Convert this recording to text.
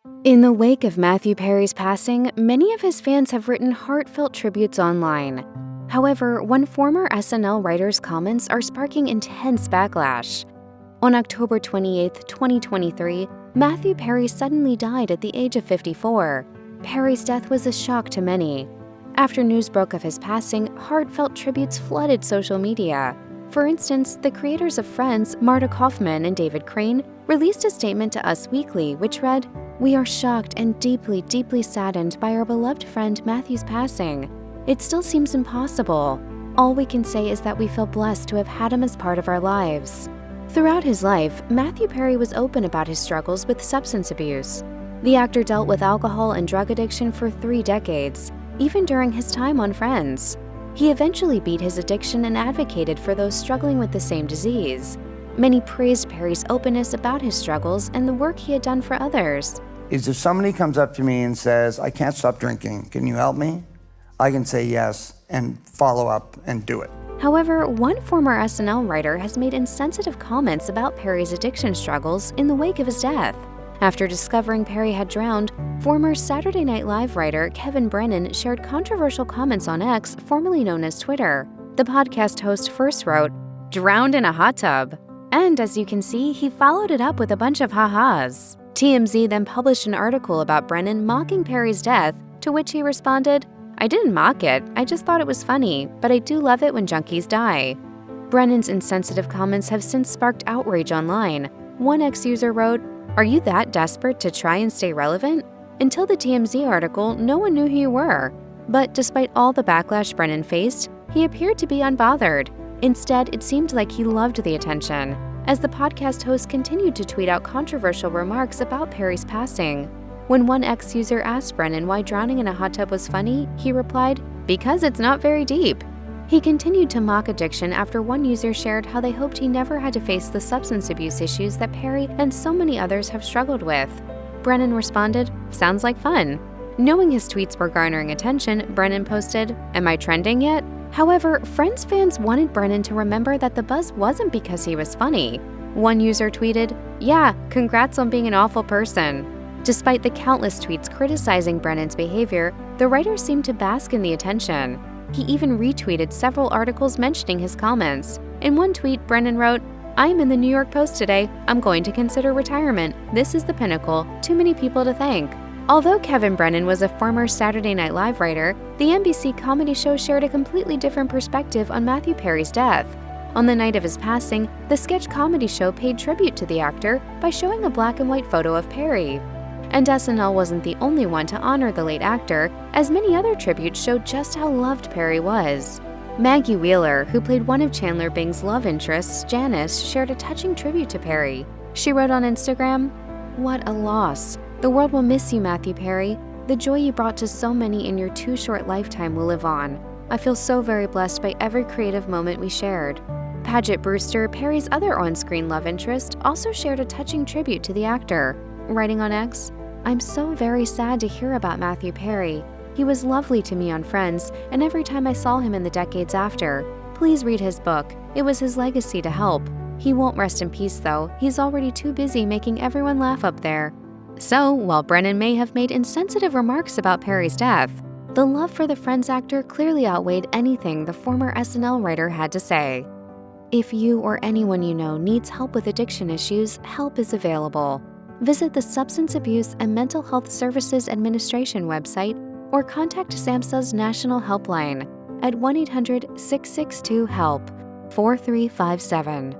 In the wake of Matthew Perry's passing, many of his fans have written heartfelt tributes online. However, one former SNL writer's comments are sparking intense backlash. On October 28, 2023, Matthew Perry suddenly died at the age of 54. Perry's death was a shock to many. After news broke of his passing, heartfelt tributes flooded social media. For instance, the creators of Friends, Marta Kaufman and David Crane, released a statement to Us Weekly which read, "We are shocked and deeply, deeply saddened by our beloved friend Matthew's passing. It still seems impossible. All we can say is that we feel blessed to have had him as part of our lives." Throughout his life, Matthew Perry was open about his struggles with substance abuse. The actor dealt with alcohol and drug addiction for 3 decades, even during his time on Friends. He eventually beat his addiction and advocated for those struggling with the same disease. Many praised Perry's openness about his struggles and the work he had done for others. If somebody comes up to me and says, "I can't stop drinking, can you help me?" I can say yes and follow up and do it. However, one former SNL writer has made insensitive comments about Perry's addiction struggles in the wake of his death. After discovering Perry had drowned, former Saturday Night Live writer Kevin Brennan shared controversial comments on X, formerly known as Twitter. The podcast host first wrote, "Drowned in a hot tub." And as you can see, he followed it up with a bunch of ha-has. TMZ then published an article about Brennan mocking Perry's death, to which he responded, "I didn't mock it, I just thought it was funny, but I do love it when junkies die." Brennan's insensitive comments have since sparked outrage online. One X user wrote, "Are you that desperate to try and stay relevant? Until the TMZ article, no one knew who you were." But despite all the backlash Brennan faced, he appeared to be unbothered. Instead, it seemed like he loved the attention, as the podcast host continued to tweet out controversial remarks about Perry's passing. When one X user asked Brennan why drowning in a hot tub was funny, he replied, "Because it's not very deep." He continued to mock addiction after one user shared how they hoped he never had to face the substance abuse issues that Perry and so many others have struggled with. Brennan responded, "Sounds like fun." Knowing his tweets were garnering attention, Brennan posted, "Am I trending yet?" However, Friends fans wanted Brennan to remember that the buzz wasn't because he was funny. One user tweeted, "Yeah, congrats on being an awful person." Despite the countless tweets criticizing Brennan's behavior, the writer seemed to bask in the attention. He even retweeted several articles mentioning his comments. In one tweet, Brennan wrote, "I am in the New York Post today. I'm going to consider retirement. This is the pinnacle. Too many people to thank." Although Kevin Brennan was a former Saturday Night Live writer, the NBC comedy show shared a completely different perspective on Matthew Perry's death. On the night of his passing, the sketch comedy show paid tribute to the actor by showing a black and white photo of Perry. And SNL wasn't the only one to honor the late actor, as many other tributes showed just how loved Perry was. Maggie Wheeler, who played one of Chandler Bing's love interests, Janice, shared a touching tribute to Perry. She wrote on Instagram, "What a loss. The world will miss you, Matthew Perry. The joy you brought to so many in your too short lifetime will live on. I feel so very blessed by every creative moment we shared." Paget Brewster, Perry's other on-screen love interest, also shared a touching tribute to the actor, writing on X, "I'm so very sad to hear about Matthew Perry. He was lovely to me on Friends, and every time I saw him in the decades after. Please read his book. It was his legacy to help. He won't rest in peace, though. He's already too busy making everyone laugh up there." So, while Brennan may have made insensitive remarks about Perry's death, the love for the Friends actor clearly outweighed anything the former SNL writer had to say. If you or anyone you know needs help with addiction issues, help is available. Visit the Substance Abuse and Mental Health Services Administration website or contact SAMHSA's National Helpline at 1-800-662-HELP 4357.